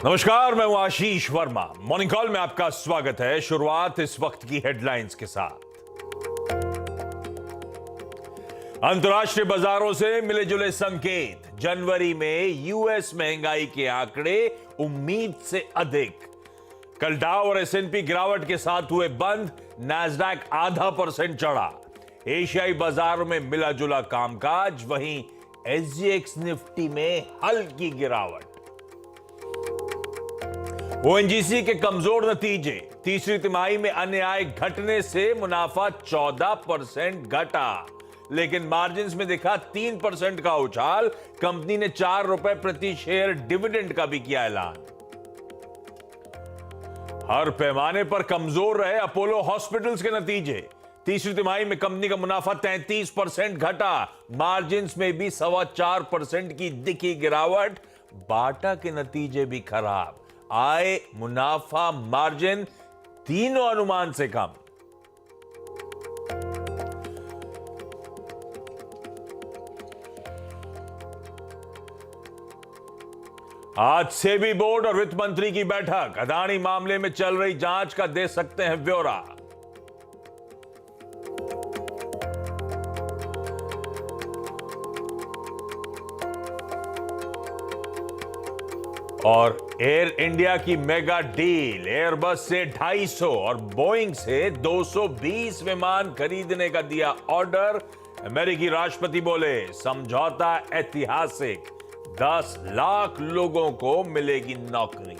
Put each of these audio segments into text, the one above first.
नमस्कार, मैं हूं आशीष वर्मा। मॉर्निंग कॉल में आपका स्वागत है। शुरुआत इस वक्त की हेडलाइंस के साथ। अंतर्राष्ट्रीय बाजारों से मिले जुले संकेत। जनवरी में यूएस महंगाई के आंकड़े उम्मीद से अधिक। कल डाउ और एसएनपी गिरावट के साथ हुए बंद। नैस्डैक 0.5% चढ़ा। एशियाई बाजारों में मिला जुला कामकाज। वहीं एसजीएक्स निफ्टी में हल्की गिरावट। ओएनजीसी के कमजोर नतीजे। तीसरी तिमाही में अन्य आय घटने से मुनाफा 14% घटा, लेकिन मार्जिन्स में दिखा 3% का उछाल। कंपनी ने ₹4 प्रति शेयर डिविडेंड का भी किया ऐलान। हर पैमाने पर कमजोर रहे अपोलो हॉस्पिटल्स के नतीजे। तीसरी तिमाही में कंपनी का मुनाफा 33% घटा। मार्जिन्स में भी 4.25% की दिखी गिरावट। बाटा के नतीजे भी खराब। आय, मुनाफा, मार्जिन तीनों अनुमान से कम। आज सेबी बोर्ड और वित्त मंत्री की बैठक। अदानी मामले में चल रही जांच का दे सकते हैं ब्यौरा। और एयर इंडिया की मेगा डील। एयरबस से 250 और बोइंग से 220 विमान खरीदने का दिया ऑर्डर। अमेरिकी राष्ट्रपति बोले, समझौता ऐतिहासिक। 10 लाख लोगों को मिलेगी नौकरी।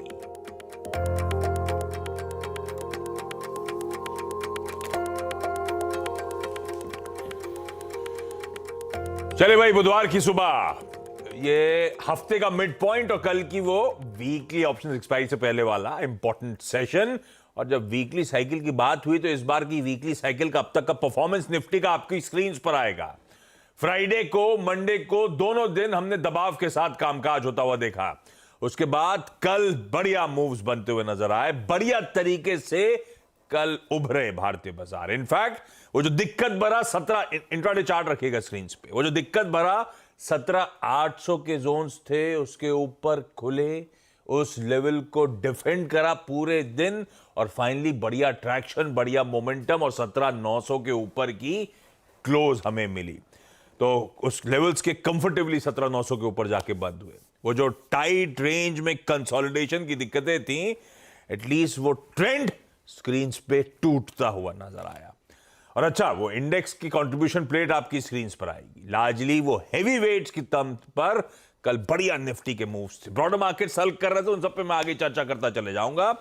चले भाई, बुधवार की सुबह, ये हफ्ते का मिड पॉइंट और कल की वो वीकली ऑप्शन एक्सपायरी से पहले वाला इंपॉर्टेंट सेशन। और जब वीकली साइकिल की बात हुई तो इस बार की वीकली साइकिल का अब तक का परफॉर्मेंस निफ्टी का आपकी स्क्रीन पर आएगा। फ्राइडे को, मंडे को, दोनों दिन हमने दबाव के साथ कामकाज होता हुआ देखा। उसके बाद कल बढ़िया मूव्स बनते हुए नजर आए। बढ़िया तरीके से कल उभरे भारतीय बाजार। इनफैक्ट वो जो दिक्कत भरा 17 इंट्राडे चार्ट रखिएगा स्क्रीन पे, वो जो दिक्कत भरा 17,800 के जोन्स थे, उसके ऊपर खुले, उस लेवल को डिफेंड करा पूरे दिन और फाइनली बढ़िया ट्रैक्शन, बढ़िया मोमेंटम और 17,900 के ऊपर की क्लोज हमें मिली। तो उस लेवल्स के कंफर्टेबली 17,900 के ऊपर जाके बंद हुए। वो जो टाइट रेंज में कंसोलिडेशन की दिक्कतें थी, एटलीस्ट वो ट्रेंड स्क्रीन पे टूटता हुआ नजर आया। और अच्छा, वो इंडेक्स की कंट्रीब्यूशन प्लेट आपकी स्क्रीन पर आएगी। लार्जली वो हेवी वेट्स की तम पर कल बढ़िया निफ्टी के मूव्स थे। ब्रॉडर मार्केट सल्क कर रहे थे, उन सब पे मैं आगे चर्चा करता चले जाऊंगा।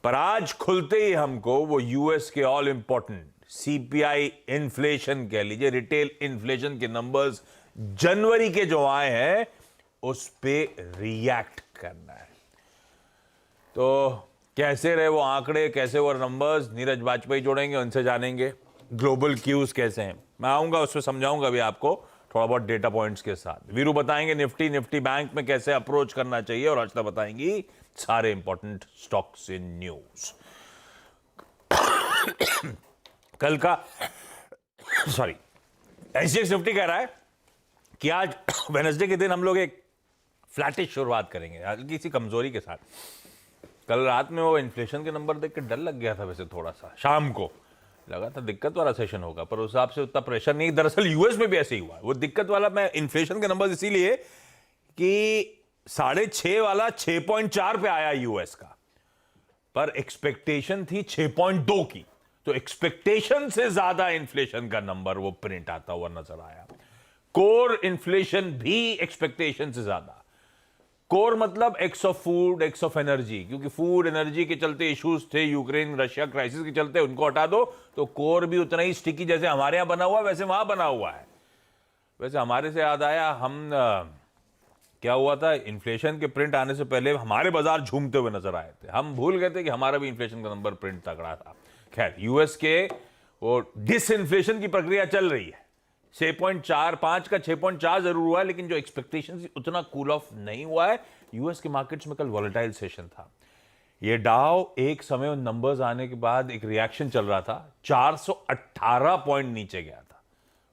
पर आज खुलते ही हमको वो यूएस के ऑल इंपॉर्टेंट सीपीआई इन्फ्लेशन कह लीजिए, रिटेल इन्फ्लेशन के नंबर्स जनवरी के जो आए हैं उस पे रिएक्ट करना है। तो कैसे रहे वो आंकड़े, कैसे वो नंबर्स, नीरज वाजपेयी जोड़ेंगे, उनसे जानेंगे ग्लोबल क्यूज कैसे हैं। मैं आऊंगा उसमें समझाऊंगा भी आपको थोड़ा बहुत डेटा पॉइंट्स के साथ। वीरू बताएंगे निफ्टी बैंक में कैसे अप्रोच करना चाहिए और अर्चना बताएंगी सारे इंपॉर्टेंट स्टॉक्स इन न्यूज। कल का एसजीएक्स निफ्टी कह रहा है कि आज वेडनेसडे के दिन हम लोग एक फ्लैटिश शुरुआत करेंगे, हल्की सी कमजोरी के साथ। कल रात में वो इन्फ्लेशन के नंबर देख के डर लग गया था। वैसे थोड़ा सा शाम को लगा था दिक्कत वाला सेशन होगा, पर उस हिसाब से उतना प्रेशर नहीं। दरअसल यूएस में भी ऐसे ही हुआ। वो दिक्कत वाला मैं इन्फ्लेशन के नंबर इसीलिए कि 6.5 वाला 6.4 पे आया यूएस का, पर एक्सपेक्टेशन थी 6.2 की। तो एक्सपेक्टेशन से ज्यादा इन्फ्लेशन का नंबर वो प्रिंट आता हुआ नजर आया। कोर इन्फ्लेशन भी एक्सपेक्टेशन से ज्यादा। कोर मतलब x of food, x of energy, क्योंकि फूड एनर्जी के चलते इश्यूज थे, यूक्रेन रशिया क्राइसिस के चलते, उनको हटा दो तो कोर भी उतना ही स्टिकी जैसे हमारे यहां बना हुआ है वैसे वहां बना हुआ है। वैसे हमारे से याद आया, हम क्या हुआ था, इन्फ्लेशन के प्रिंट आने से पहले हमारे बाजार झूमते हुए नजर आए थे। हम भूल गए थे कि हमारा भी इन्फ्लेशन का नंबर प्रिंट तगड़ा था। खैर, यूएस के वो डिसइन्फ्लेशन की प्रक्रिया चल रही है। 6.45 का 6.4 जरूर हुआ है, लेकिन जो एक्सपेक्टेशन थी उतना कूल ऑफ नहीं हुआ है। यूएस के मार्केट्स में कल वॉलेटाइल सेशन था। ये डाउ एक समय उन नंबर्स आने के बाद एक रिएक्शन चल रहा था, 418 पॉइंट नीचे गया था,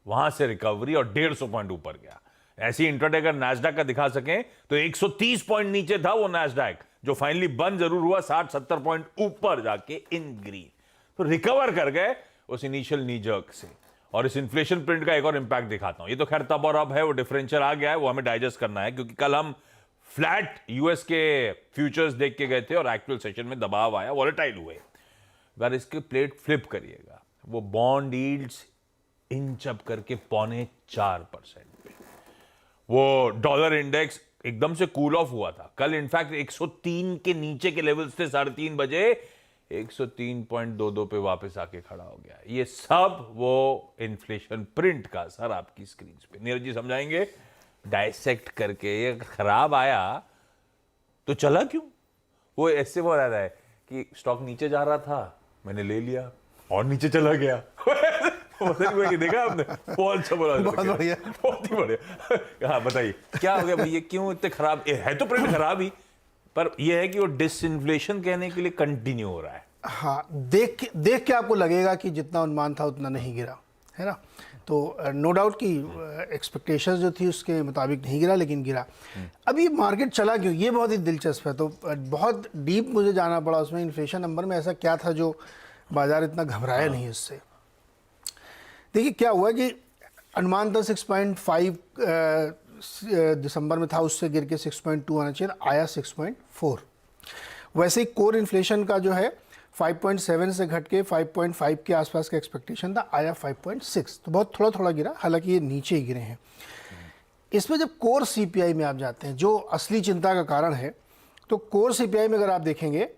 वहां से रिकवरी और 150 पॉइंट ऊपर गया। ऐसी इंट्राडे अगर नैस्डैक का दिखा सकें तो 130 पॉइंट नीचे था वो नैस्डैक, जो फाइनली बंद जरूर हुआ 60-70 पॉइंट ऊपर जाके इन ग्रीन। तो रिकवर कर गए उस इनिशियल नी जर्क से। और इस इन्फ्लेशन प्रिंट का एक और इंपैक्ट दिखाता हूं। ये तो खैर तब और अब है, वो डिफरेंशियल आ गया है, वो हमें डाइजेस्ट करना है, क्योंकि कल हम फ्लैट यूएस के फ्यूचर्स देख के गए थे और एक्चुअल सेशन में दबाव आया, वॉलेटाइल हुए। अगर इसके प्लेट फ्लिप करिएगा, वो बॉन्ड यील्ड्स इंच अप करके 0.4% पे, वो डॉलर इंडेक्स एकदम से कूल ऑफ हुआ था कल। इनफैक्ट 103 के नीचे के लेवल्स थे 3:30 बजे, 103.22 पे वापस आके खड़ा हो गया। ये सब वो इन्फ्लेशन प्रिंट का असर आपकी स्क्रीन पे। नीरज जी समझाएंगे डायसेक्ट करके। ये खराब आया तो चला क्यों? वो ऐसे बोल रहा है कि स्टॉक नीचे जा रहा था, मैंने ले लिया और नीचे चला गया। देखा आपने? बहुत अच्छा बोला, बहुत बढ़िया, बहुत ही बढ़िया। हाँ बताइए क्या हो गया भैया, क्यों इतने खराब है? तो प्रिंट खराब ही, पर यह है कि वो डिसइन्फ्लेशन कहने के लिए कंटिन्यू हो रहा है। हाँ, देख के आपको लगेगा कि जितना अनुमान था उतना नहीं गिरा, है ना? तो नो डाउट कि एक्सपेक्टेशंस जो थी उसके मुताबिक नहीं गिरा, लेकिन गिरा। अब ये मार्केट चला क्यों, ये बहुत ही दिलचस्प है। तो बहुत डीप मुझे जाना पड़ा उसमें। इन्फ्लेशन नंबर में ऐसा क्या था जो बाजार इतना घबराया नहीं इससे? देखिए क्या हुआ कि अनुमान था 6.5 दिसंबर में था, उससे गिर के 6.2 आना चाहिए, आया 6.4। वैसे ही कोर इन्फ्लेशन का जो है 5.7 से घट के 5.5 के आसपास का एक्सपेक्टेशन था, आया 5.6। तो बहुत थोड़ा थोड़ा गिरा, हालांकि ये नीचे ही गिरे हैं। इसमें जब कोर सीपीआई में आप जाते हैं, जो असली चिंता का कारण है, तो कोर सीपीआई में अगर आप देखेंगे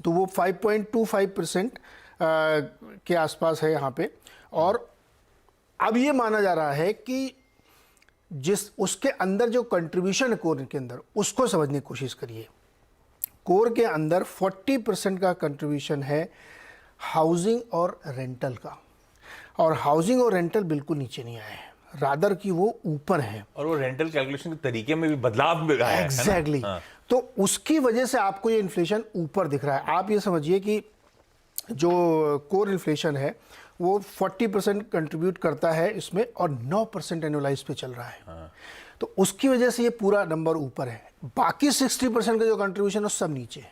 तो वो 5.25% के आसपास है यहाँ पे। और अब ये माना जा रहा है कि जिस उसके अंदर जो कंट्रीब्यूशन है कोर के अंदर, उसको समझने की कोशिश करिए। कोर के अंदर 40% का कंट्रीब्यूशन है हाउसिंग और रेंटल का, और हाउसिंग और रेंटल बिल्कुल नीचे नहीं आए हैं, रादर कि वो ऊपर है। और वो रेंटल कैलकुलेशन के तरीके में भी बदलाव में आया है। एग्जैक्टली। तो उसकी वजह से आपको ये इन्फ्लेशन ऊपर दिख रहा है। आप ये समझिए कि जो कोर इन्फ्लेशन है वो 40% कंट्रीब्यूट करता है इसमें, और 9% एनुअलाइज पे चल रहा है। तो उसकी वजह से ये पूरा नंबर ऊपर है। बाकी 60% का जो कंट्रीब्यूशन है सब नीचे है।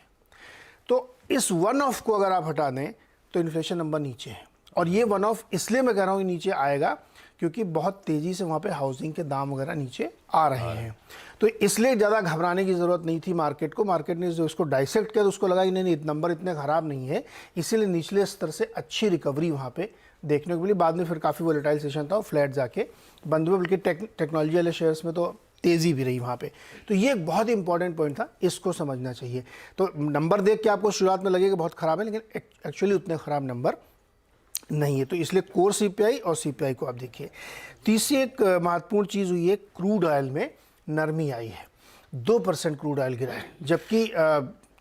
तो इस वन ऑफ को अगर आप हटा दें तो इन्फ्लेशन नंबर नीचे है। और ये वन ऑफ इसलिए मैं कह रहा हूँ कि नीचे आएगा क्योंकि बहुत तेज़ी से वहाँ पे हाउसिंग के दाम वगैरह नीचे आ रहे हैं। तो इसलिए ज़्यादा घबराने की ज़रूरत नहीं थी मार्केट को। मार्केट ने जो इसको डाइसेक्ट किया तो उसको लगा कि नहीं नंबर इतने ख़राब नहीं है, इसीलिए निचले स्तर से अच्छी रिकवरी वहाँ पे देखने को मिली। बाद में फिर काफ़ी वोलेटाइल सेशन था, फ्लैट जाके बंद हुए, बल्कि टेक्नोलॉजी वाले शेयर्स में तो तेज़ी भी रही वहाँ पे। तो ये एक बहुत ही इंपॉर्टेंट पॉइंट था, इसको समझना चाहिए। तो नंबर देख के आपको शुरुआत में लगेगा बहुत ख़राब है, लेकिन एक्चुअली उतने ख़राब नंबर नहीं है। तो इसलिए कोर सीपीआई और सीपीआई को आप देखिए। तीसरी एक महत्वपूर्ण चीज़ हुई है, क्रूड ऑयल में नरमी आई है। 2% क्रूड ऑयल गिरा है, जबकि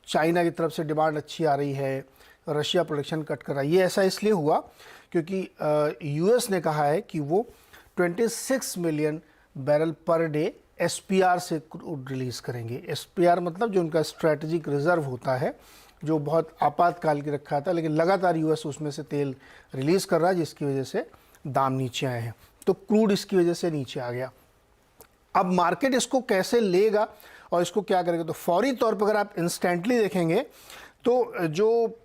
चाइना की तरफ से डिमांड अच्छी आ रही है, रशिया प्रोडक्शन कट कर रहा है। ये ऐसा इसलिए हुआ क्योंकि यूएस ने कहा है कि वो 26 million barrel per day SPR से क्रूड रिलीज़ करेंगे। एसपीआर मतलब जो उनका स्ट्रेटेजिक रिजर्व होता है, जो बहुत आपातकाल की रखा था, लेकिन लगातार यूएस उसमें से तेल रिलीज़ कर रहा है, जिसकी वजह से दाम नीचे आए हैं। तो क्रूड इसकी वजह से नीचे आ गया। अब मार्केट इसको कैसे लेगा और इसको क्या करेगा? तो फौरी तौर पर अगर आप इंस्टेंटली देखेंगे तो जो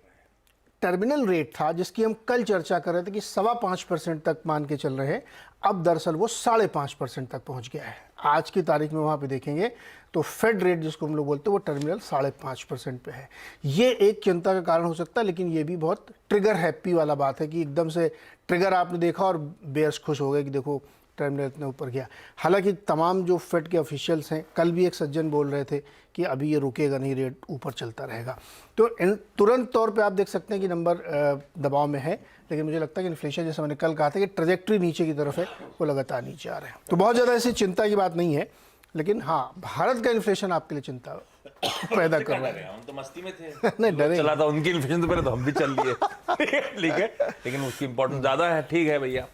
टर्मिनल रेट था जिसकी हम कल चर्चा कर रहे थे कि 5.25% तक मान के चल रहे हैं, अब दरअसल वो 5.5% तक पहुंच गया है। आज की तारीख में वहाँ पे देखेंगे तो फेड रेट जिसको हम लोग बोलते हैं वो टर्मिनल 5.5% पे है। ये एक चिंता का कारण हो सकता है, लेकिन ये भी बहुत ट्रिगर हैप्पी वाला बात है कि एकदम से ट्रिगर आपने देखा और बेयर्स खुश हो गए कि देखो टर्मिनल इतने ऊपर गया। हालांकि तमाम जो फेड के ऑफिशियल्स हैं, कल भी एक सज्जन बोल रहे थे कि अभी ये रुकेगा नहीं, रेट ऊपर चलता रहेगा। तो तुरंत तौर पे आप देख सकते हैं कि नंबर दबाव में है, लेकिन मुझे लगता है कि इन्फ्लेशन, जैसे मैंने कल कहा था कि ट्रैजेक्टरी नीचे की तरफ है, वो लगातार नीचे आ रहे हैं। तो बहुत ज़्यादा ऐसी चिंता की बात नहीं है, लेकिन हाँ, भारत का इन्फ्लेशन आपके लिए चिंता पैदा कर रहा है। हम तो मस्ती में थे, नहीं डरे चला था उनकी इन्फ्लेशन तो पहले तो हम भी चल लिए। ठीक है, लेकिन उसकी इंपॉर्टेंस ज़्यादा है। ठीक है भैया।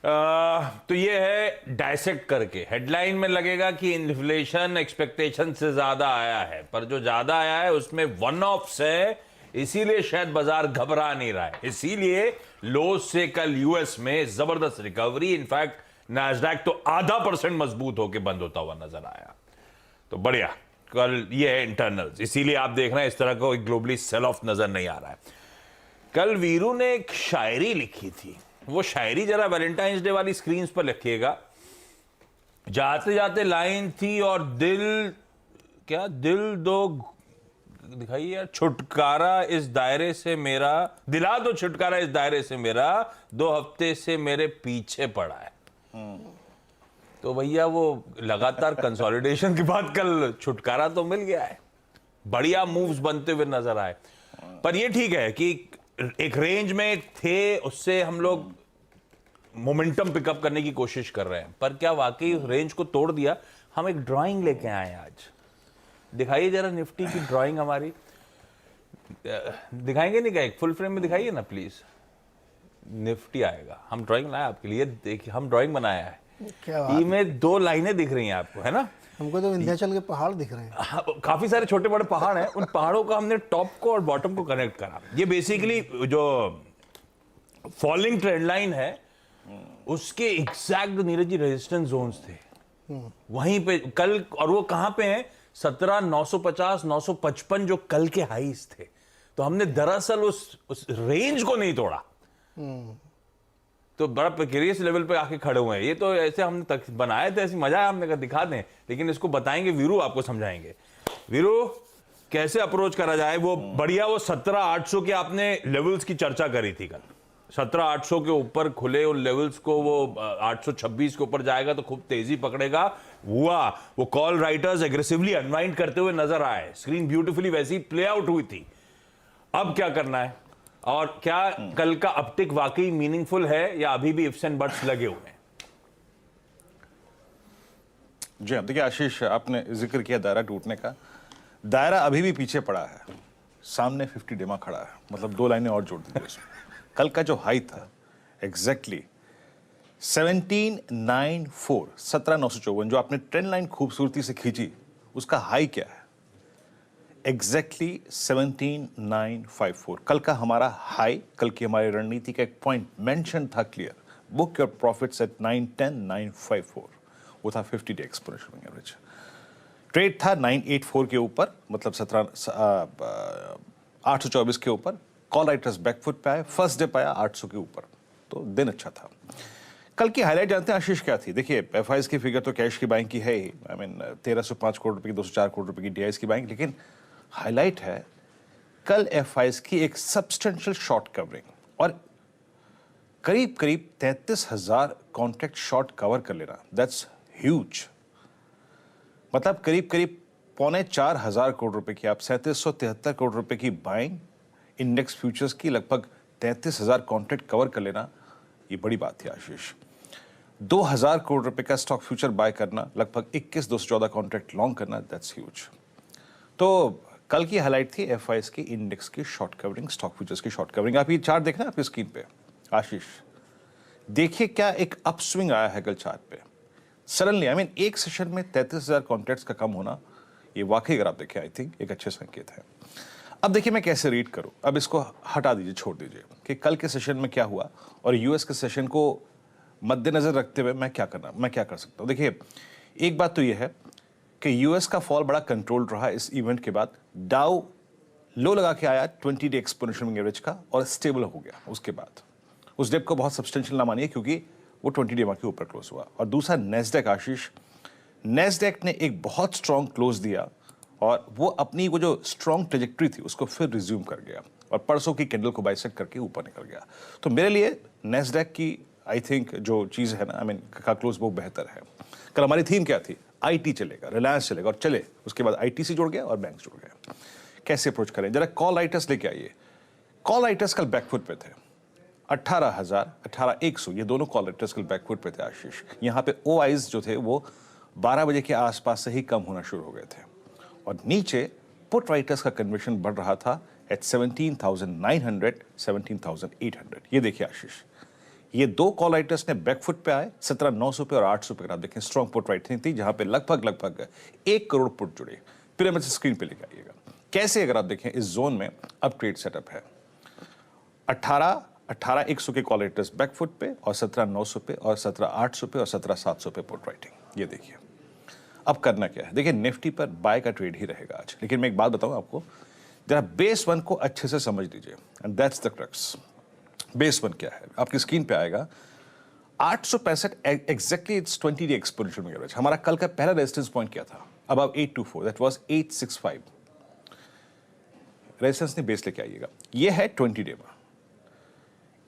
तो ये है डायसेक्ट करके। हेडलाइन में लगेगा कि इन्फ्लेशन एक्सपेक्टेशन से ज्यादा आया है, पर जो ज्यादा आया है उसमें वन ऑफ्स है, इसीलिए शायद बाजार घबरा नहीं रहा है। इसीलिए लो से कल यूएस में जबरदस्त रिकवरी। इनफैक्ट नैस्डैक तो 0.5% मजबूत होकर बंद होता हुआ नजर आया। तो बढ़िया, कल ये है इंटरनल्स, इसीलिए आप देख रहे हैं इस तरह को एक ग्लोबली सेल ऑफ नजर नहीं आ रहा है। कल वीरू ने एक शायरी लिखी थी, वो शायरी जरा वैलेंटाइंस डे वाली स्क्रीन पर लिखिएगा। जाते जाते लाइन थी और दिल दो दिखाइए यार, छुटकारा इस दायरे से मेरा, दिला दो छुटकारा इस दायरे से मेरा, 2 हफ्ते से मेरे पीछे पड़ा है। तो भैया वो लगातार कंसोलिडेशन के बाद कल छुटकारा तो मिल गया है, बढ़िया मूव्स बनते हुए नजर आए। पर ये ठीक है कि एक रेंज में थे, उससे हम लोग मोमेंटम पिकअप करने की कोशिश कर रहे हैं। पर क्या वाकई रेंज को तोड़ दिया? हम एक ड्राइंग लेके आए हैं आज, दिखाइए जरा निफ्टी की ड्राइंग हमारी, दिखाएंगे नहीं क्या? एक फुल फ्रेम में दिखाइए ना प्लीज। निफ्टी आएगा, हम ड्राइंग लाए आपके लिए, देखिए हम ड्राइंग बनाया है। क्या बात में 2 लाइनें दिख रही हैं आपको, है ना? हमको तो विंध्याचल के पहाड़ दिख रहे हैं। हाँ, काफी सारे छोटे बड़े पहाड़ हैं, उन पहाड़ों का हमने टॉप को और बॉटम को कनेक्ट करा। ये बेसिकली जो फॉलिंग ट्रेंड लाइन है उसके exact Neeraj ji resistance Jones थे वहीं पे कल, और वो कहां पे हैं? 17,950 955 जो कल के हाईज थे। तो हमने दरअसल उस रेंज को नहीं तोड़ा, तो बड़ा प्रिकेरियस लेवल पे आके खड़े हुए हैं। ये तो ऐसे हमने तक बनाए थे, ऐसी मजा है, हमने कहा दिखा दें, लेकिन इसको बताएंगे वीरू, आपको समझाएंगे। वीरू कैसे अप्रोच करा जाए? वो बढ़िया, वो 17,800 के आपने लेवल्स की चर्चा करी थी कल। 17,800 के ऊपर खुले उन लेवल्स को, वो 826 के ऊपर जाएगा तो खूब तेजी पकड़ेगा। हुआ, वो कॉल राइटर्स एग्रेसिवली अनवाइंड करते हुए नजर आए, स्क्रीन ब्यूटीफुली वैसी प्ले आउट हुई थी। अब क्या करना है, और क्या कल का अपटिक वाकई मीनिंगफुल है या अभी भी इफ्स एंड बट्स लगे हुए हैं? जी देखिए आशीष, आपने जिक्र किया दायरा टूटने का। दायरा अभी भी पीछे पड़ा है, सामने 50 डेमा खड़ा है, मतलब 2 लाइनें और जोड़ दीजिए इसमें। कल का जो हाई था एग्जैक्टली 17,954, 17,954, जो आपने ट्रेंड लाइन खूबसूरती से खींची, उसका हाई क्या है? एग्जैक्टली 17,954। कल का हमारा हाई, कल की हमारी रणनीति का एक पॉइंट मेंशन था clear, book your profits at 910,954, वो था 50 डे एक्सपोनेंशियल एवरेज। ट्रेड था 984 के ऊपर, मतलब 824 के ऊपर। कॉल राइटर्स बैकफुट पे आए, फर्स्ट डे पाया 800 के ऊपर, तो दिन अच्छा था। कल की हाईलाइट जानते हैं आशीष क्या थी? देखिए एफआईज की फिगर तो कैश की बाइंग की है ही, 1305 करोड़ रुपए की, 204 करोड़ रुपए की डीआईज की बाइंग, लेकिन हाईलाइट है कल एफआईज की एक सब्सटेंशियल शॉर्ट कवरिंग, और करीब करीब 33,000 कॉन्ट्रैक्ट शॉर्ट कवर कर लेना, दैट्स ह्यूज। मतलब करीब करीब 3,400 करोड़ रुपए की, आप 3773 करोड़ रुपए की बाइंग इंडेक्स फ्यूचर्स की, लगभग 33,000 कॉन्ट्रैक्ट कवर कर लेना, ये बड़ी बात थी आशीष। 2,000 करोड़ रुपए का स्टॉक फ्यूचर बाय करना, लगभग 21,214 कॉन्ट्रैक्ट लॉन्ग करना, दैट्स ह्यूज। तो कल की हाईलाइट थी एफआईएस की इंडेक्स की शॉर्ट कवरिंग, स्टॉक फ्यूचर्स की शॉर्ट कवरिंग। आप ये चार्ट देख रहे हैं आपकी स्क्रीन पे आशीष, देखिए क्या एक अपस्विंग आया है कल चार्ट पे सडनली। एक सेशन में 33,000 कॉन्ट्रैक्ट्स का कम होना, ये वाकई अगर आप देखें आई थिंक एक अच्छे संकेत है। अब देखिए मैं कैसे रीड करूं, अब इसको हटा दीजिए, छोड़ दीजिए कि कल के सेशन में क्या हुआ और यूएस के सेशन को मद्देनजर रखते हुए मैं क्या कर सकता हूं। देखिए एक बात तो यह है कि यूएस का फॉल बड़ा कंट्रोल्ड रहा इस इवेंट के बाद। डाउ लो लगा के आया 20 डे एक्सपोनेंशियल एवरेज का और स्टेबल हो गया। उसके बाद उस डिप को बहुत सब्सटेंशियल ना मानिए क्योंकि वो 20 डे के ऊपर क्लोज हुआ। और दूसरा नेस्डेक आशीष, नेस्डेक ने एक बहुत स्ट्रॉन्ग क्लोज दिया और वो अपनी वो जो स्ट्रॉन्ग ट्रेजेक्ट्री थी उसको फिर रिज्यूम कर गया और परसों की कैंडल को बाइसेक्ट करके ऊपर निकल गया। तो मेरे लिए नेस्डेक की आई थिंक जो चीज़ है ना, का क्लोज बहुत बेहतर है। कल हमारी थीम क्या थी? आईटी चलेगा, रिलायंस चलेगा, और चले उसके बाद आईटीसी जुड़ गया और बैंक जुड़ गया। कैसे अप्रोच करें? जरा कॉल राइटर्स लेके आइए। कॉल राइटर्स कल बैकफुट पे थे, 18,000, 18,100, ये दोनों कॉल राइटर्स कल बैकफुट पे थे आशीष। यहाँ पे ओआईज जो थे वो 12 बजे के आसपास से ही कम होना शुरू हो गए थे और नीचे पुट राइटर्स का कन्वर्शन बढ़ रहा था एट 17,900, 17,800। ये देखिए आशीष, ये दो कॉल राइटर्स ने बैकफुट पे आए 17,900 पे और 800 पे। आप देखें स्ट्रॉन्ग पुट राइटिंग थी जहां पे लगभग 1 करोड़ पुट जुड़े। फिर हम स्क्रीन पे लेके आइएगा कैसे, अगर आप देखें इस जोन में अब ट्रेड सेटअप है। 18,100 के कॉल राइटर्स बैकफुट पे और 17,900 पे और 17,800 पे और 17,700 पे पुट राइटिंग। ये देखिए अब करना क्या है, देखिए निफ्टी पर बाय का ट्रेड ही रहेगा आज, लेकिन मैं एक बात बताऊं आपको, जरा बेस वन को अच्छे से समझ लीजिए, and that's the crux. Base one क्या है, आपकी स्क्रीन पे आएगा 865 exactly, it's 20 day exponential average. हमारा कल का पहला रेजिस्टेंस पॉइंट क्या था, अबव 824, दैट वाज 865। रेजिस्टेंस ने बेस लेके आइएगा, ये है 20 डे में।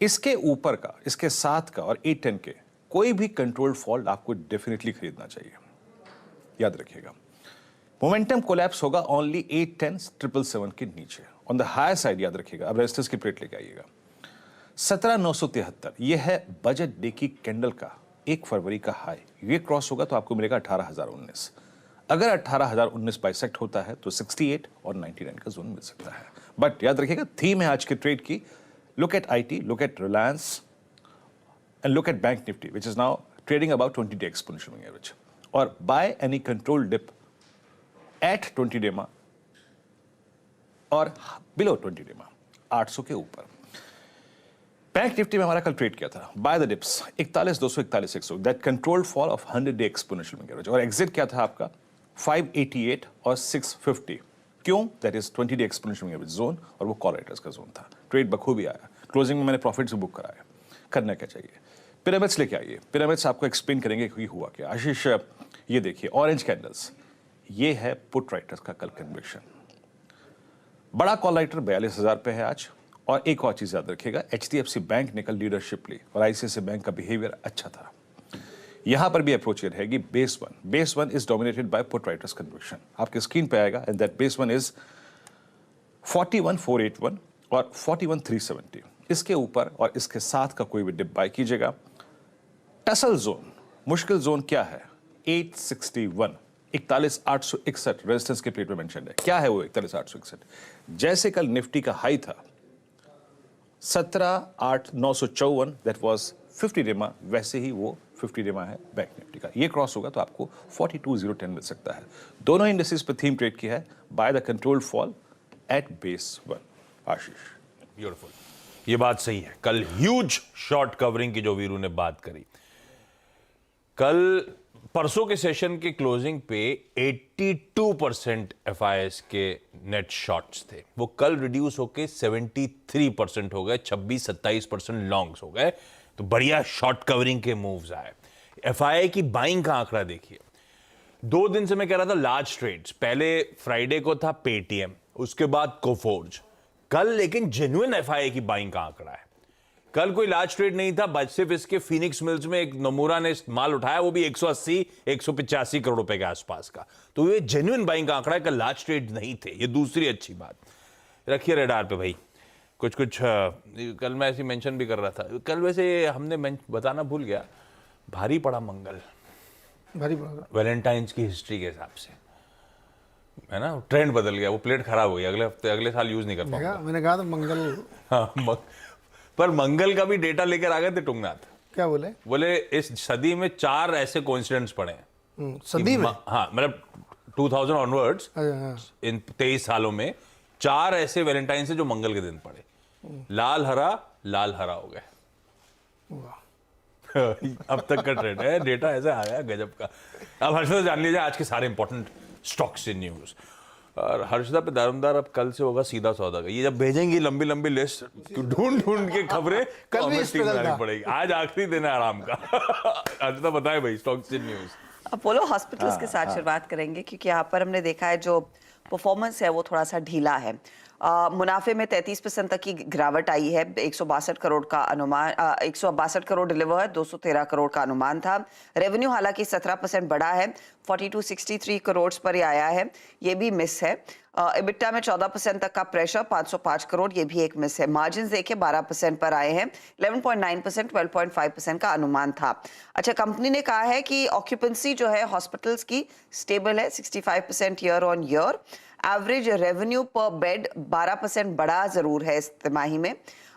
इसके ऊपर का, इसके साथ का और 810 के कोई भी कंट्रोल्ड फॉल आपको डेफिनेटली खरीदना चाहिए, याद रखिएगा। मोमेंटम कोलैप्स होगा ओनली 810,777 के नीचे ऑन द हायर साइड, याद रखिएगा। अब रेजिस्टेंस की प्लेट लेके आइएगा 17,973, ये है बजट डे की कैंडल का 1 फरवरी का हाई, ये क्रॉस होगा तो आपको मिलेगा 18,019। अगर 18,019 बाइसेक्ट होता है तो 68 और 99 का जोन मिल सकता है। बट याद रखिएगा, थीम है आज के ट्रेड की, look at IT, look at Reliance and look at bank Nifty which is now trading about 20 day exponential average, और buy any control dip at 20 day or below 20 day 800 के ऊपर। बैंक निफ्टी में हमारा कल ट्रेड किया था by the dips 41,200, 41,100, that controlled fall of 100 day exponential average, और exit क्या था आपका 588 और 650। क्यों? That is 20 day exponential average zone, और वो कॉल राइटर्स का जोन था। ट्रेड बखूबी आया, क्लोजिंग में मैंने प्रॉफिट्स बुक कराया। करना क्या चाहिए, पिरामिड्स लेके आइए, पिरामिड्स आपको एक्सप्लेन करेंगे कि हुआ क्या। आशीष ये देखिए ऑरेंज कैंडल्स, ये है पुट राइटर्स का कल कन्विक्शन। बड़ा कॉल राइटर 42,000 पे है आज। और एक और चीज याद रखिएगा, HDFC बैंक ने कल लीडरशिप ली और ICICI बैंक का बिहेवियर अच्छा था। यहां पर भी अप्रोच ये रहेगी base one is dominated buy put writers conviction, आपके स्क्रीन पे आएगा, and that base one is 41,481 और 41,370। इसके ऊपर और इसके साथ का कोई भी डिप बाय कीजिएगा। टसल जोन, मुश्किल जोन क्या है 861, 41,861 रेजिस्टेंस के प्लेट में मेंशन है। क्या है वो 41,861? जैसे कल निफ्टी का हाई था 17,954, दैट वाज 50 डे में, वैसे ही वो 50 डे में है बैंक निफ्टी का। ये क्रॉस होगा तो आपको 42,010 मिल सकता है। दोनों इंडेक्सेस पे थीम ट्रेड की है by the controlled fall eight base one. Ashish, beautiful, ये बात सही है। कल ह्यूज शॉर्ट कवरिंग की जो वीरू ने बात करी, कल परसों के सेशन के क्लोजिंग पे 82% FIs के नेट शॉर्ट्स थे, वो कल रिड्यूस होके 73% हो गए, 26-27% लॉन्ग्स हो गए। तो बढ़िया शॉर्ट कवरिंग के मूव्स आए। FI की बाइंग का आंकड़ा देखिए, 2 दिन से मैं कह रहा था लार्ज ट्रेड्स, पहले फ्राइडे को था पेटीएम, उसके बाद कोफोर्ज, कल लेकिन जेन्युइन FI की बाइंग का आंकड़ा है। कल कोई लार्ज ट्रेड नहीं था, बस सिर्फ इसके फिनिक्स मिल्स में एक नमूरा ने माल उठाया, वो भी 180-185 करोड़ रुपए के आसपास का। तो ये जेन्युइन बाइंग का आंकड़ा है, कल लार्ज ट्रेड नहीं थे। ये दूसरी अच्छी बात। रखिए रेडार पे भाई, कुछ कल मैं ऐसी मेंशन भी कर रहा था। कल वैसे हमने बताना भूल गया, भारी पड़ा मंगल, भारी पड़ा वैलेंटाइंस की हिस्ट्री के हिसाब से, है ना। ट्रेंड बदल गया, वो प्लेट खराब हो गई, अगले हफ्ते अगले साल यूज नहीं कर पाऊंगा। मैंने कहा था मंगल। हाँ, पर मंगल का भी डेटा लेकर आ गए थे टुंगनाथ। क्या बोले इस सदी में 4 ऐसे कोइंसिडेंट्स पड़े हैं। सदी में? हाँ, मतलब 2000 ऑनवर्ड्स, इन 23 सालों में 4 ऐसे वैलेंटाइन से जो मंगल के दिन पड़े। लाल हरा हो गए। अब तक का ट्रेंड है, डेटा ऐसा आया गजब का। अब हर्षदा जान लीजिए आज के सारे इंपॉर्टेंट स्टॉक्स इन न्यूज। और हर्षदा पे दारोमदार अब कल से होगा सीधा सौदा का। ये जब भेजेंगी लंबी लंबी लिस्ट, ढूंढ के खबरें, कल तो भी हमें इस पे टीम कल बनानी था। पड़ेगी। आज आखिरी दिन है आराम का। हर्षदा बताए भाई stocks in news. Apollo hospitals के साथ शुरुआत करेंगे, क्योंकि यहाँ पर हमने देखा है जो परफॉर्मेंस है वो थोड़ा सा ढीला है। मुनाफे में 33% तक की गिरावट आई है। 162 करोड़ का अनुमान, 162 करोड़ डिलीवर है, 213 करोड़ का अनुमान था। रेवेन्यू हालांकि 17% बढ़ा है, 4263 करोड़ पर ही आया है, ये भी मिस है। इबिटा में 14% तक का प्रेशर, 505 करोड़, ये भी एक मिस है। मार्जिन देखिए 12% पर आए हैं, 11.9%, 12.5% का अनुमान था। अच्छा, कंपनी ने कहा है कि ऑक्यूपेंसी जो है हॉस्पिटल्स की स्टेबल है, 65% year on year. Average revenue पर बेड 12% बढ़ा जरूर है इस तिमाही में।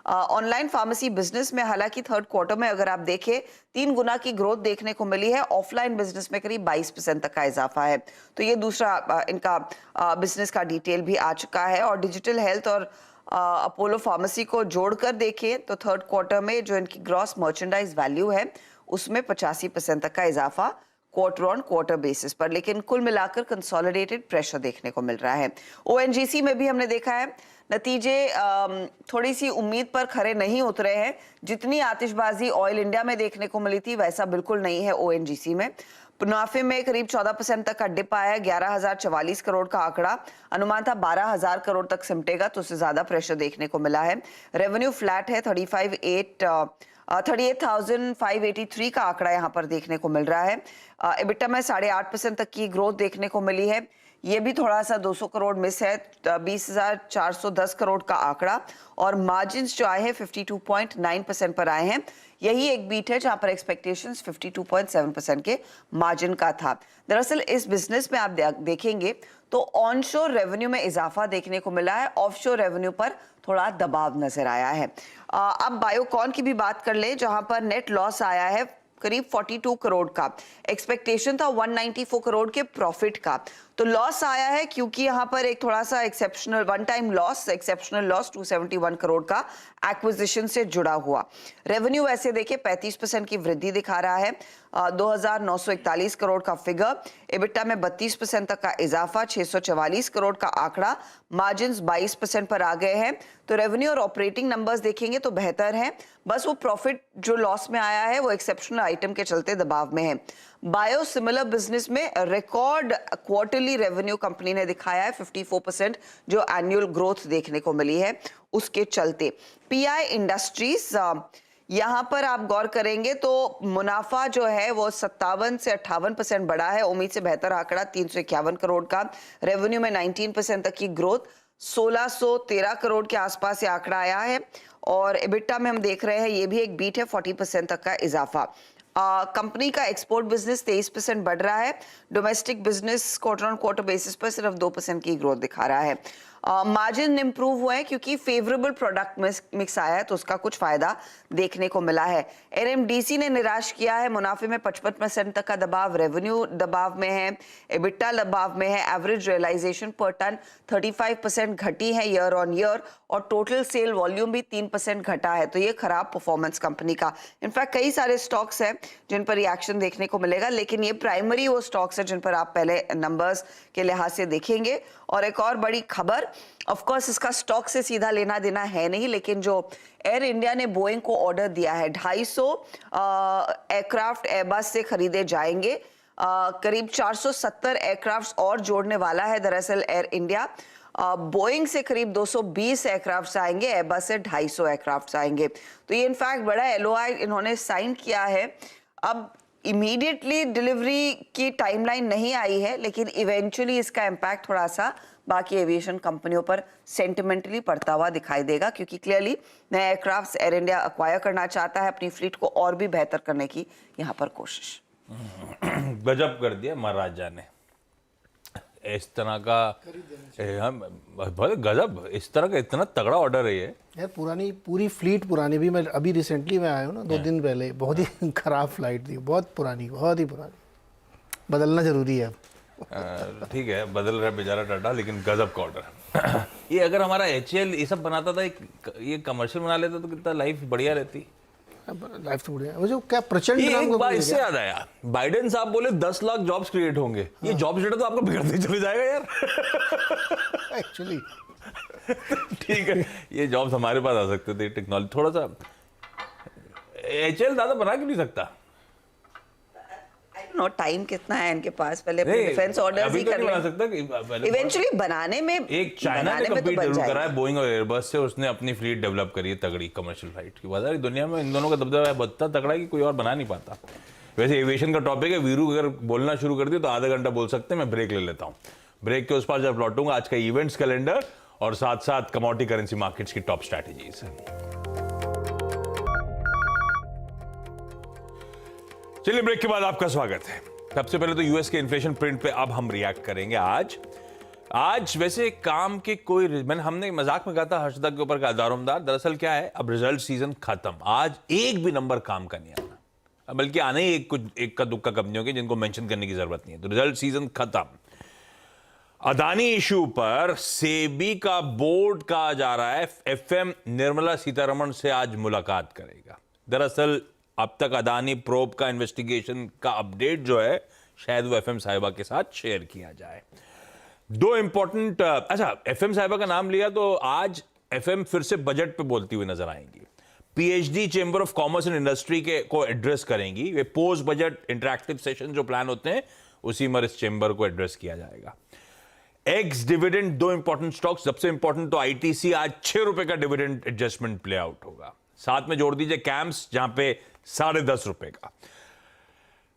ऑनलाइन फार्मेसी बिजनेस में हालांकि थर्ड क्वार्टर में अगर आप देखें 3 गुना की ग्रोथ देखने को मिली है। ऑफलाइन बिजनेस में करीब 22% तक का इजाफा है। तो ये दूसरा इनका बिजनेस का डिटेल भी आ चुका है। और डिजिटल हेल्थ और अपोलो फार्मेसी को जोड़कर देखें तो थर्ड क्वार्टर में जो इनकी ग्रॉस मर्चेंडाइज वैल्यू है उसमें 85% तक का इजाफा क्वार्टर ऑन क्वार्टर बेसिस पर, लेकिन कुल मिलाकर कंसोलिडेटेड प्रेशर देखने को मिल रहा है। ओएनजीसी में भी हमने देखा है नतीजे थोड़ी सी उम्मीद पर खरे नहीं उतरे हैं। जितनी आतिशबाजी ऑयल इंडिया में देखने को मिली थी वैसा बिल्कुल नहीं है ओएनजीसी में। मुनाफे में करीब 14% तक का डिप आया है, 11,044 करोड़ का आंकड़ा, अनुमान था 12,000 करोड़ तक सिमटेगा, तो उससे ज्यादा प्रेशर देखने को मिला है। रेवेन्यू फ्लैट है, 38,583 का आंकड़ा यहां पर देखने को मिल रहा है। एबिटा में 8.5% तक की ग्रोथ देखने को मिली है, ये भी थोड़ा सा 200 करोड़ मिस है, 20,410 करोड़ का आंकड़ा, और मार्जिन्स जो आए हैं 52.9% पर आए हैं। यही एक बीट है जहां पर एक्सपेक्टेशंस 52.7% के मार्जिन का था। दरअसल इस बिजनेस में आप देखेंगे तो ऑनशोर रेवेन्यू में इजाफा देखने को मिला है, ऑफशोर रेवेन्यू पर थोड़ा दबाव नजर आया है। अब बायोकॉन की भी बात कर ले, जहां पर नेट लॉस आया है करीब 42 करोड़ का, एक्सपेक्टेशन था 194 करोड़ के प्रॉफिट का। तो लॉस आया है क्योंकि यहां पर एक थोड़ा सा exceptional one time loss, exceptional loss 271 crore का एक्विजिशन से जुड़ा हुआ। रेवेन्यू ऐसे देखे 35% की वृद्धि दिखा रहा है, 2,941 करोड़ का फिगर। एबिटा में 32% तक का इजाफा, 644 करोड़ का आंकड़ा, मार्जिन्स 22% पर आ गए हैं। तो रेवेन्यू और ऑपरेटिंग नंबर्स देखेंगे तो बेहतर हैं, बस वो प्रॉफिट जो लॉस में आया है वो एक्सेप्शनल आइटम के चलते दबाव में है। बायोसिमिलर बिजनेस में रिकॉर्ड क्वार्टरली रेवेन्यू कंपनी ने दिखाया है, 54% जो एनुअल ग्रोथ देखने को मिली है उसके चलते। पीआई इंडस्ट्रीज, यहां पर आप गौर करेंगे तो मुनाफा जो है वो 57 से 58% बढ़ा है, उम्मीद से बेहतर आंकड़ा 351 करोड़ का। रेवेन्यू में 19% तक की ग्रोथ, 1613 करोड़ के आसपास ये आंकड़ा आया है। और एबिटा में हम देख रहे हैं ये भी एक बीट है, 40% तक का इजाफा। कंपनी का एक्सपोर्ट बिजनेस 23% बढ़ रहा है, domestic business quarter on quarter basis पर सिर्फ 2% की ग्रोथ दिखा रहा है। मार्जिन इंप्रूव हुए हैं क्योंकि फेवरेबल प्रोडक्ट मिक्स आया है, तो उसका कुछ फायदा देखने को मिला है। एनएमडीसी ने निराश किया है, मुनाफे में 55% तक का दबाव, रेवेन्यू दबाव में है, एबिटा दबाव में है, एवरेज रियलाइजेशन पर टन 35% घटी है ईयर ऑन ईयर, और टोटल सेल वॉल्यूम भी 3% घटा है। तो ये खराब परफॉर्मेंस कंपनी का। इनफैक्ट कई सारे स्टॉक्स हैं जिन पर रिएक्शन देखने को मिलेगा, लेकिन ये प्राइमरी वो स्टॉक्स है जिन पर आप पहले नंबर्स के लिहाज से देखेंगे। और एक और बड़ी खबर, ऑफ कोर्स इसका स्टॉक से सीधा लेना देना है नहीं, लेकिन जो एयर इंडिया ने बोइंग को ऑर्डर दिया है, 250 एयरक्राफ्ट एयरबस से खरीदे जाएंगे, करीब 470 एयरक्राफ्ट और जोड़ने वाला है दरअसल एयर इंडिया। बोइंग से करीब 220 एयरक्राफ्ट आएंगे, एयरबस से 250 एयरक्राफ्ट आएंगे। तो ये इनफैक्ट बड़ा एलओआई इन्होंने साइन किया है। अब इमीडिएटली डिलीवरी की टाइमलाइन नहीं आई है, लेकिन इवेंचुअली इसका इम्पैक्ट थोड़ा सा बाकी एविएशन कंपनियों पर सेंटिमेंटली पड़ता हुआ दिखाई देगा, क्योंकि क्लियरली नए एयरक्राफ्ट एयर इंडिया अक्वायर करना चाहता है, अपनी फ्लीट को और भी बेहतर करने की यहाँ पर कोशिश। गजब कर दिया महाराजा ने, इस तरह का हम बहुत गजब, इस तरह का इतना तगड़ा ऑर्डर है ये। यार पूरी फ्लीट पुरानी भी, मैं अभी रिसेंटली मैं आया हूँ ना 2 दिन पहले, बहुत ही खराब फ्लाइट थी, बहुत पुरानी, बदलना जरूरी है। ठीक है, बदल रहा है बेचारा टाटा, लेकिन गजब का ऑर्डर। ये अगर हमारा HAL ये सब बनाता था, ये कमर्शियल बना लेता तो कितना लाइफ बढ़िया रहती। लाइफ तो बढ़िया। वो जो क्या प्रचंड ये नाम एक का बार कोई इससे है याद आया, बाइडेन साहब बोले 10 लाख जॉब्स क्रिएट होंगे। ये जॉब्स डेटा तो आपको बिगड़ते चले जाएगा यार। क्या? एक्चुअली ठीक है, ये जॉब्स हमारे पास आ सकते थे, टेक्नोलॉजी थोड़ा सा। HAL ज्यादा बना क्यों नहीं सकता? नो टाइम कितना है इनके पास, पहले डिफेंस ऑर्डर्स ही कर बना सकता। इवेंचुअली बनाने में, एक चाइना ने कम्पीट जरूर करा है, बोइंग और एयरबस से, उसने अपनी फ्लीट डेवलप करी है तगड़ी कमर्शियल फ्लाइट की। बाजार दुनिया में इन दोनों का दबदबा बढ़ता तगड़ा है कि कोई और बना नहीं पाता। वैसे एविएशन का टॉपिक है, वीरू अगर बोलना शुरू कर दिया तो आधा घंटा बोल सकते हैं, मैं ब्रेक ले लेता हूँ। ब्रेक के उस पार जब लौटूंगा आज का इवेंट्स कैलेंडर और साथ साथ कमोडिटी करेंसी मार्केट्स की टॉप स्ट्रैटेजीज है। चलिए, ब्रेक के बाद आपका स्वागत है। सबसे पहले तो यूएस के इन्फ्लेशन प्रिंट पे अब हम रिएक्ट करेंगे। आज वैसे काम के कोई, हमने मजाक में कहा था हर्षदा के ऊपर का दारोमदार, दरअसल क्या है, अब रिजल्ट सीजन खत्म, आज एक भी नंबर काम का नहीं आना, बल्कि आने ही एक का दुक्का कंपनियों के जिनको मेंशन करने की जरूरत नहीं है। तो रिजल्ट सीजन खत्म। अदानी इशू पर सेबी का बोर्ड कहा जा रहा है FM निर्मला सीतारमण से आज मुलाकात करेगा। दरअसल अब तक अदानी प्रोब का इन्वेस्टिगेशन का अपडेट जो है शायद वो एफएम साहिबा के साथ शेयर किया जाए। दो इंपॉर्टेंट, अच्छा एफएम साहिबा का नाम लिया तो आज एफएम फिर से बजट पे बोलती हुई नजर आएंगी। PhD chamber of commerce and industry के को एड्रेस करेंगी। वे पोस्ट बजट इंटरेक्टिव सेशन जो प्लान होते हैं उसी में इस चेंबर को एड्रेस किया जाएगा। एक्स डिविडेंड, दो इंपॉर्टेंट स्टॉक्स, सबसे इंपॉर्टेंट तो आईटीसी, आज 6 रुपए का डिविडेंड एडजस्टमेंट प्ले आउट होगा। साथ में जोड़ दीजिए कैम्स जहां पे 10.5 रुपए का।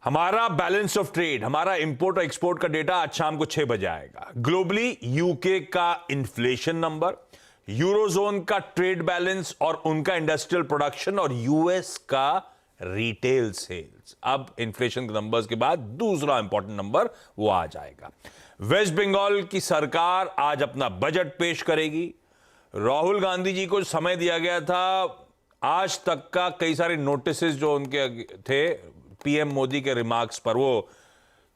हमारा बैलेंस ऑफ ट्रेड, हमारा इंपोर्ट और एक्सपोर्ट का डेटा आज शाम को 6 बजे आएगा। ग्लोबली यूके का इन्फ्लेशन नंबर, यूरोजोन का ट्रेड बैलेंस और उनका इंडस्ट्रियल प्रोडक्शन और यूएस का रिटेल सेल्स। अब इन्फ्लेशन के नंबर्स के बाद दूसरा इंपॉर्टेंट नंबर वो आ जाएगा। वेस्ट बंगाल की सरकार आज अपना बजट पेश करेगी। राहुल गांधी जी को समय दिया गया था, आज तक का कई सारे नोटिसेस जो उनके थे पीएम मोदी के रिमार्क्स पर, वो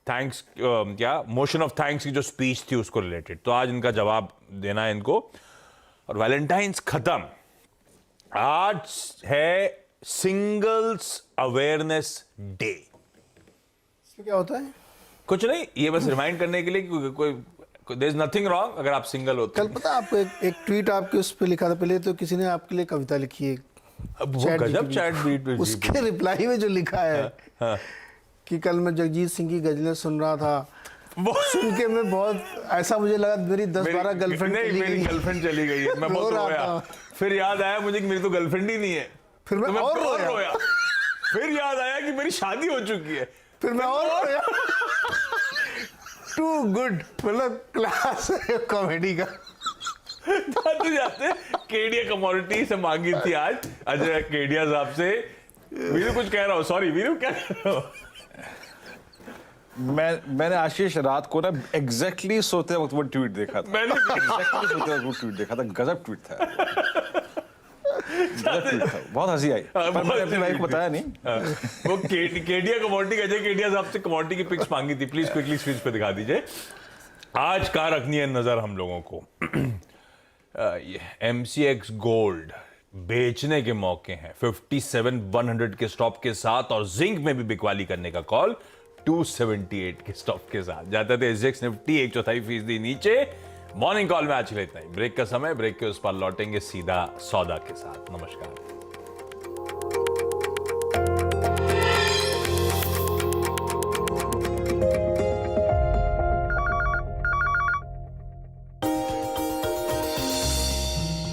थैंक्स क्या मोशन ऑफ थैंक्स की जो स्पीच थी उसको रिलेटेड, तो आज इनका जवाब देना है इनको। और वैलेंटाइंस खत्म, आज है सिंगल्स अवेयरनेस डे। इसमें क्या होता है? कुछ नहीं, ये बस रिमाइंड करने के लिए कि कोई देयर इज नथिंग रॉन्ग अगर आप सिंगल होते कल पता आपको एक ट्वीट आपके उस पर लिखा था, पहले तो किसी ने आपके लिए कविता लिखी है, अब वो गजब चैट बीट उसके रिप्लाई में जो लिखा है कि कल मैं जगजीत सिंह की गजलें सुन रहा था, सुन के मैं बहुत ऐसा मुझे लगा मेरी 10-12 गर्लफ्रेंड मेरी गर्लफ्रेंड चली गई है, मैं बहुत रोया। फिर याद आया मुझे कि मेरी तो गर्लफ्रेंड ही नहीं है, फिर मैं और रोया। फिर याद आया कि मेरी शादी हो चुकी है, फिर मैं और रोया। टू गुड, मतलब क्लास है कॉमेडी का। जाते केडिया कमोडिटी से मांगी थी आज अजय केडिया साहब से। वीरू कुछ कह रहा हूँ, सॉरी वीरू क्या कह रहा हूँ? मैंने आशीष रात को ना एग्जैक्टली सोते वक्त वो ट्वीट देखा था। मैंने एग्जैक्टली सोते वक्त वो ट्वीट देखा था, गजब ट्वीट था, गजब ट्वीट था, बहुत हंसी आई, पर मैंने अपनी वाइफ को बताया नहीं। वो केडिया कमोडिटी, अजय केडिया साहब से कमोडिटी की पिक्स मांगी थी, प्लीज क्विकली स्क्रीन पे दिखा दीजिए। आज कहाँ रखनी है नजर हम लोगों को? MCX गोल्ड बेचने के मौके हैं 57,100 के स्टॉप के साथ, और जिंक में भी बिकवाली करने का कॉल 278 के स्टॉप के साथ। जाते थे SGX निफ्टी 1/4% नीचे। मॉर्निंग कॉल में आज के लिए इतना ही। ब्रेक का समय, ब्रेक के उस पर लौटेंगे सीधा सौदा के साथ। नमस्कार।